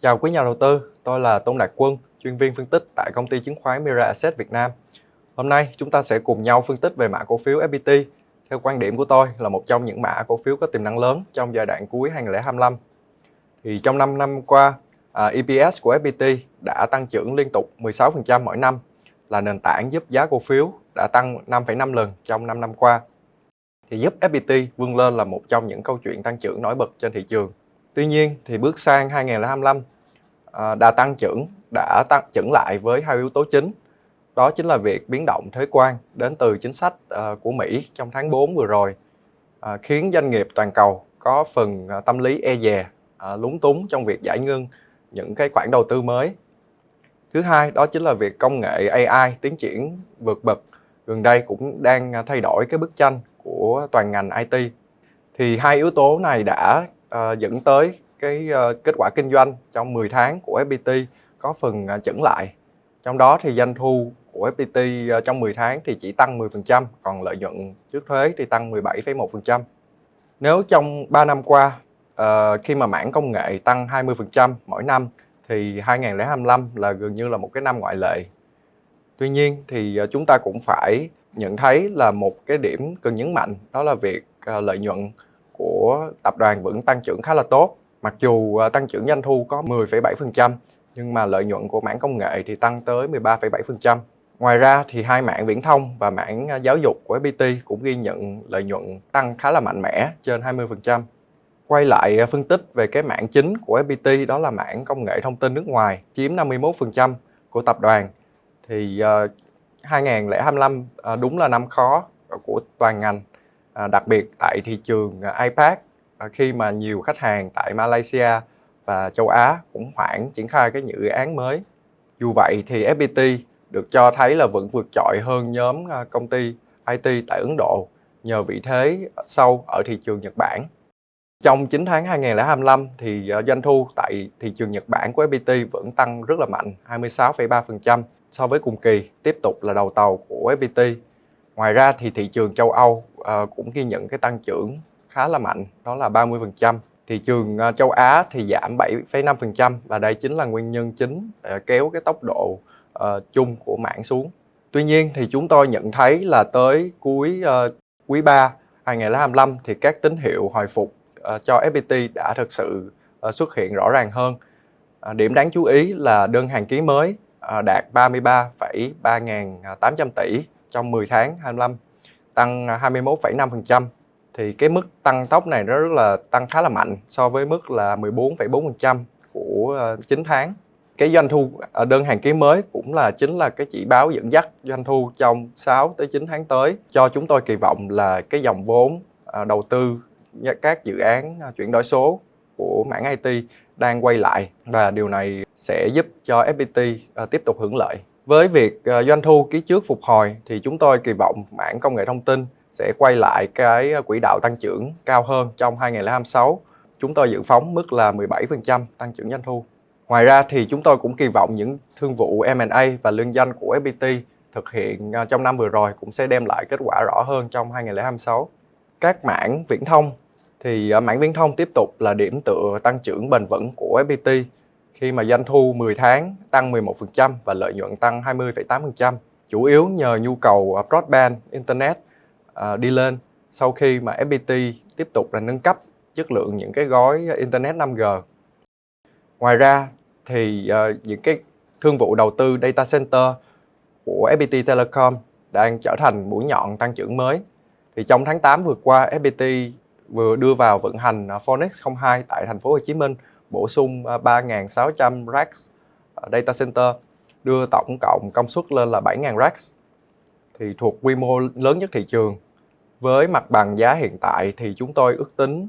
Chào quý nhà đầu tư, tôi là Tôn Đạt Quân, chuyên viên phân tích tại công ty chứng khoán Mirae Asset Việt Nam. Hôm nay chúng ta sẽ cùng nhau phân tích về mã cổ phiếu FPT. Theo quan điểm của tôi là một trong những mã cổ phiếu có tiềm năng lớn trong giai đoạn cuối 2025. Thì trong 5 năm qua, EPS của FPT đã tăng trưởng liên tục 16% mỗi năm, là nền tảng giúp giá cổ phiếu đã tăng 5,5 lần trong 5 năm qua. Thì giúp FPT vươn lên là một trong những câu chuyện tăng trưởng nổi bật trên thị trường. Tuy nhiên thì bước sang 2025, đà tăng trưởng đã tăng chững lại với hai yếu tố chính. Đó chính là việc biến động thuế quan đến từ chính sách của Mỹ trong tháng 4 vừa rồi, khiến doanh nghiệp toàn cầu có phần tâm lý e dè, lúng túng trong việc giải ngân những cái khoản đầu tư mới. Thứ hai, đó chính là việc công nghệ AI tiến triển vượt bậc gần đây cũng đang thay đổi cái bức tranh của toàn ngành IT. Thì hai yếu tố này đã dẫn tới cái kết quả kinh doanh trong 10 tháng của FPT có phần chững lại. Trong đó thì doanh thu của FPT trong 10 tháng thì chỉ tăng 10%, còn lợi nhuận trước thuế thì tăng 17,1%. Nếu trong 3 năm qua, khi mà mảng công nghệ tăng 20% mỗi năm, thì 2025 là gần như là một cái năm ngoại lệ. Tuy nhiên thì chúng ta cũng phải nhận thấy là một cái điểm cần nhấn mạnh, đó là việc lợi nhuận của tập đoàn vẫn tăng trưởng khá là tốt. Mặc dù tăng trưởng doanh thu có 10,7%, nhưng mà lợi nhuận của mảng công nghệ thì tăng tới 13,7%. Ngoài ra thì hai mảng viễn thông và mảng giáo dục của FPT cũng ghi nhận lợi nhuận tăng khá là mạnh mẽ, trên 20%. Quay lại phân tích về cái mảng chính của FPT, đó là mảng công nghệ thông tin nước ngoài, chiếm 51% của tập đoàn. Thì 2025 đúng là năm khó của toàn ngành, đặc biệt tại thị trường APAC, khi mà nhiều khách hàng tại Malaysia và châu Á cũng hoãn triển khai cái dự án mới. Dù vậy thì FPT được cho thấy là vẫn vượt trội hơn nhóm công ty IT tại Ấn Độ nhờ vị thế sâu ở thị trường Nhật Bản. Trong 9 tháng 2025 thì doanh thu tại thị trường Nhật Bản của FPT vẫn tăng rất là mạnh, 26,3% so với cùng kỳ, tiếp tục là đầu tàu của FPT. Ngoài ra thì thị trường châu Âu cũng ghi nhận cái tăng trưởng khá là mạnh, đó là 30%. Thị trường châu Á thì giảm 7,5% và đây chính là nguyên nhân chính kéo cái tốc độ chung của mảng xuống. Tuy nhiên thì chúng tôi nhận thấy là tới cuối quý 3 2025 thì các tín hiệu hồi phục cho FPT đã thực sự xuất hiện rõ ràng hơn. Điểm đáng chú ý là đơn hàng ký mới đạt 33,3.800 tỷ trong 10 tháng 25, tăng 21,5%. Thì cái mức tăng tốc này nó rất là tăng khá là mạnh so với mức là 14,4% của 9 tháng. Cái doanh thu đơn hàng ký mới cũng chính là cái chỉ báo dẫn dắt doanh thu trong 6 tới 9 tháng tới, cho chúng tôi kỳ vọng là cái dòng vốn đầu tư các dự án chuyển đổi số của mảng IT đang quay lại, và điều này sẽ giúp cho FPT tiếp tục hưởng lợi. Với việc doanh thu ký trước phục hồi thì chúng tôi kỳ vọng mảng công nghệ thông tin sẽ quay lại cái quỹ đạo tăng trưởng cao hơn trong 2026. Chúng tôi dự phóng mức là 17% tăng trưởng doanh thu. Ngoài ra thì chúng tôi cũng kỳ vọng những thương vụ M&A và liên doanh của FPT thực hiện trong năm vừa rồi cũng sẽ đem lại kết quả rõ hơn trong 2026. Các mảng viễn thông thì mảng viễn thông tiếp tục là điểm tựa tăng trưởng bền vững của FPT, khi mà doanh thu 10 tháng tăng 11% và lợi nhuận tăng 20,8%, chủ yếu nhờ nhu cầu broadband internet đi lên sau khi mà FPT tiếp tục là nâng cấp chất lượng những cái gói internet 5G. Ngoài ra thì những cái thương vụ đầu tư data center của FPT Telecom đang trở thành mũi nhọn tăng trưởng mới. Thì trong tháng 8 vừa qua, FPT vừa đưa vào vận hành Phoenix 02 tại thành phố Hồ Chí Minh, bổ sung 3.600 racks data center, đưa tổng cộng công suất lên là 7.000 racks, thì thuộc quy mô lớn nhất thị trường. Với mặt bằng giá hiện tại thì chúng tôi ước tính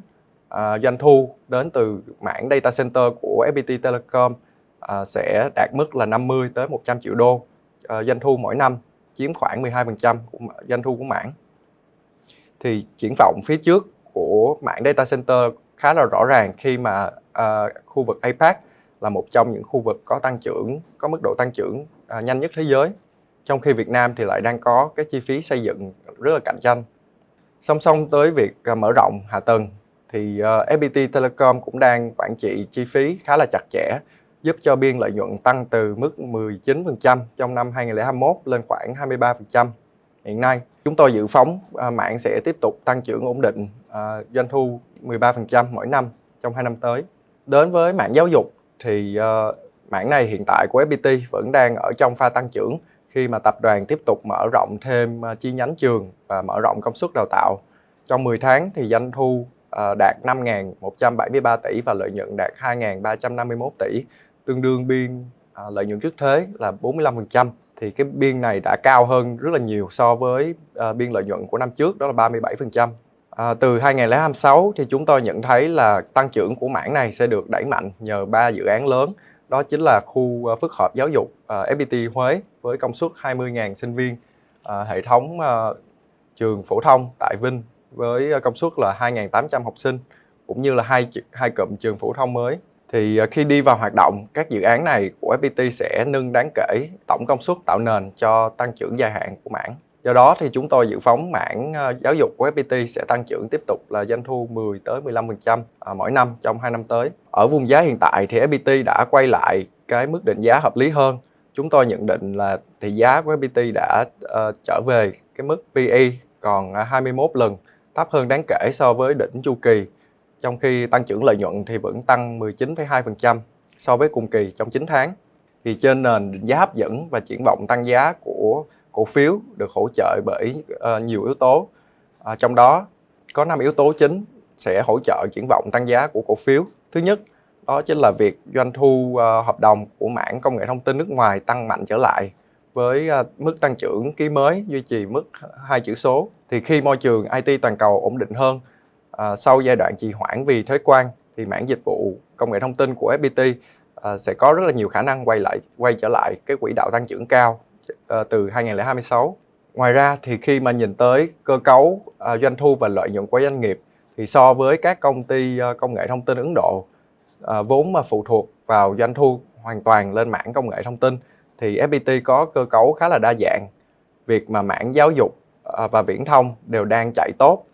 doanh thu đến từ mảng data center của FPT Telecom sẽ đạt mức là 50 tới 100 triệu đô doanh thu mỗi năm, chiếm khoảng 12% của doanh thu của mảng. Thì triển vọng phía trước của mảng data center khá là rõ ràng, khi mà khu vực APAC là một trong những khu vực có mức độ tăng trưởng nhanh nhất thế giới, trong khi Việt Nam thì lại đang có cái chi phí xây dựng rất là cạnh tranh. Song song tới việc mở rộng hạ tầng thì FPT Telecom cũng đang quản trị chi phí khá là chặt chẽ giúp cho biên lợi nhuận tăng từ mức 19% trong năm 2021 lên khoảng 23% hiện nay. Chúng tôi dự phóng mảng sẽ tiếp tục tăng trưởng ổn định, doanh thu 13% mỗi năm trong 2 năm tới. Đến với mảng giáo dục thì mảng này hiện tại của FPT vẫn đang ở trong pha tăng trưởng khi mà tập đoàn tiếp tục mở rộng thêm chi nhánh trường và mở rộng công suất đào tạo. Trong 10 tháng thì doanh thu đạt 5.173 tỷ và lợi nhuận đạt 2.351 tỷ, tương đương biên lợi nhuận trước thuế là 45%. Thì cái biên này đã cao hơn rất là nhiều so với biên lợi nhuận của năm trước, đó là 37%. Từ 2026 thì chúng tôi nhận thấy là tăng trưởng của mảng này sẽ được đẩy mạnh nhờ 3 dự án lớn. Đó chính là khu phức hợp giáo dục FPT Huế với công suất 20.000 sinh viên, hệ thống trường phổ thông tại Vinh với công suất là 2.800 học sinh, cũng như là hai cụm trường phổ thông mới. Thì khi đi vào hoạt động, các dự án này của FPT sẽ nâng đáng kể tổng công suất tạo nền cho tăng trưởng dài hạn của mảng. Do đó thì chúng tôi dự phóng mảng giáo dục của FPT sẽ tăng trưởng tiếp tục là doanh thu 10-15% mỗi năm trong 2 năm tới. Ở vùng giá hiện tại thì FPT đã quay lại cái mức định giá hợp lý hơn. Chúng tôi nhận định là thị giá của FPT đã trở về cái mức PE còn 21 lần, thấp hơn đáng kể so với đỉnh chu kỳ, trong khi tăng trưởng lợi nhuận thì vẫn tăng 19,2% so với cùng kỳ trong 9 tháng. Thì trên nền định giá hấp dẫn và triển vọng tăng giá của cổ phiếu được hỗ trợ bởi nhiều yếu tố. Trong đó có 5 yếu tố chính sẽ hỗ trợ triển vọng tăng giá của cổ phiếu. Thứ nhất, đó chính là việc doanh thu hợp đồng của mảng công nghệ thông tin nước ngoài tăng mạnh trở lại với mức tăng trưởng ký mới duy trì mức 2 chữ số. Thì khi môi trường IT toàn cầu ổn định hơn sau giai đoạn trì hoãn vì thuế quan, thì mảng dịch vụ công nghệ thông tin của FPT sẽ có rất là nhiều khả năng quay trở lại cái quỹ đạo tăng trưởng cao từ 2026. Ngoài ra thì khi mà nhìn tới cơ cấu doanh thu và lợi nhuận của doanh nghiệp, thì so với các công ty công nghệ thông tin Ấn Độ vốn mà phụ thuộc vào doanh thu hoàn toàn lên mảng công nghệ thông tin, thì FPT có cơ cấu khá là đa dạng. Việc mà mảng giáo dục và viễn thông đều đang chạy tốt,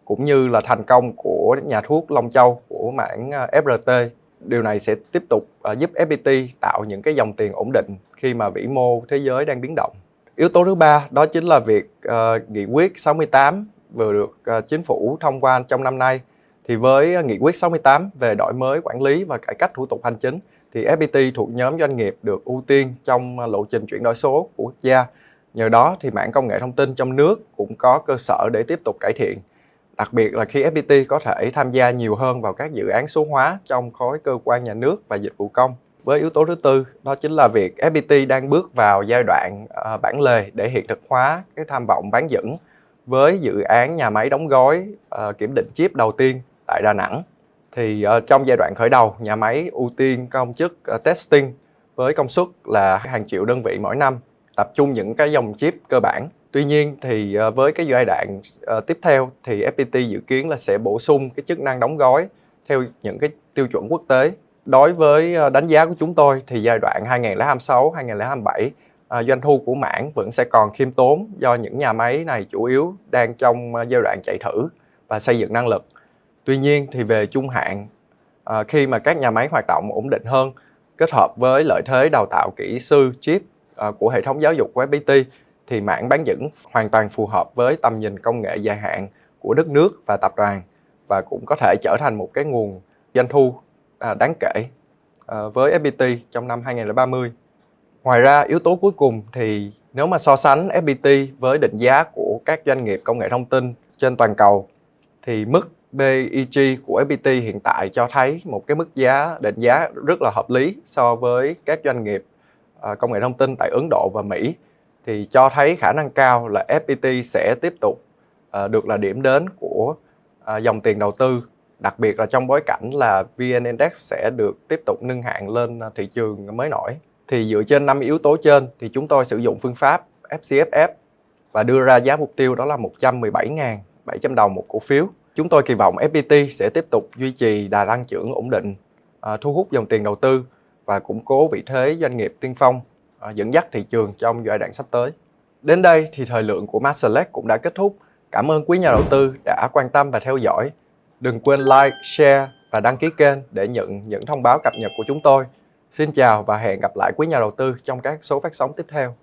cũng như là thành công của nhà thuốc Long Châu của mảng FRT. Điều này sẽ tiếp tục giúp FPT tạo những cái dòng tiền ổn định khi mà vĩ mô thế giới đang biến động. Yếu tố thứ ba đó chính là việc nghị quyết 68 vừa được chính phủ thông qua trong năm nay. Thì với nghị quyết 68 về đổi mới quản lý và cải cách thủ tục hành chính, thì FPT thuộc nhóm doanh nghiệp được ưu tiên trong lộ trình chuyển đổi số của quốc gia. Nhờ đó thì mảng công nghệ thông tin trong nước cũng có cơ sở để tiếp tục cải thiện. Đặc biệt là khi FPT có thể tham gia nhiều hơn vào các dự án số hóa trong khối cơ quan nhà nước và dịch vụ công. Với yếu tố thứ tư, đó chính là việc FPT đang bước vào giai đoạn bản lề để hiện thực hóa cái tham vọng bán dẫn với dự án nhà máy đóng gói kiểm định chip đầu tiên tại Đà Nẵng. Thì trong giai đoạn khởi đầu, nhà máy ưu tiên công chức testing với công suất là hàng triệu đơn vị mỗi năm, tập trung những cái dòng chip cơ bản. Tuy nhiên thì với cái giai đoạn tiếp theo thì FPT dự kiến là sẽ bổ sung cái chức năng đóng gói theo những cái tiêu chuẩn quốc tế. Đối với đánh giá của chúng tôi thì giai đoạn 2026-2027 doanh thu của mảng vẫn sẽ còn khiêm tốn, do những nhà máy này chủ yếu đang trong giai đoạn chạy thử và xây dựng năng lực. Tuy nhiên thì về trung hạn, khi mà các nhà máy hoạt động ổn định hơn, kết hợp với lợi thế đào tạo kỹ sư chip của hệ thống giáo dục của FPT, thì mảng bán dẫn hoàn toàn phù hợp với tầm nhìn công nghệ dài hạn của đất nước và tập đoàn, và cũng có thể trở thành một cái nguồn doanh thu đáng kể với FPT trong năm 2030. Ngoài ra, yếu tố cuối cùng thì nếu mà so sánh FPT với định giá của các doanh nghiệp công nghệ thông tin trên toàn cầu, thì mức PEG của FPT hiện tại cho thấy một cái mức định giá rất là hợp lý so với các doanh nghiệp công nghệ thông tin tại Ấn Độ và Mỹ. Thì cho thấy khả năng cao là FPT sẽ tiếp tục được là điểm đến của dòng tiền đầu tư, đặc biệt là trong bối cảnh là VN Index sẽ được tiếp tục nâng hạng lên thị trường mới nổi. Thì dựa trên 5 yếu tố trên thì chúng tôi sử dụng phương pháp FCFF và đưa ra giá mục tiêu đó là 117.700 đồng một cổ phiếu. Chúng tôi kỳ vọng FPT sẽ tiếp tục duy trì đà tăng trưởng ổn định, thu hút dòng tiền đầu tư và củng cố vị thế doanh nghiệp tiên phong, dẫn dắt thị trường trong giai đoạn sắp tới. Đến đây thì thời lượng của Mart Select cũng đã kết thúc. Cảm ơn quý nhà đầu tư đã quan tâm và theo dõi. Đừng quên like, share và đăng ký kênh để nhận những thông báo cập nhật của chúng tôi. Xin chào và hẹn gặp lại quý nhà đầu tư trong các số phát sóng tiếp theo.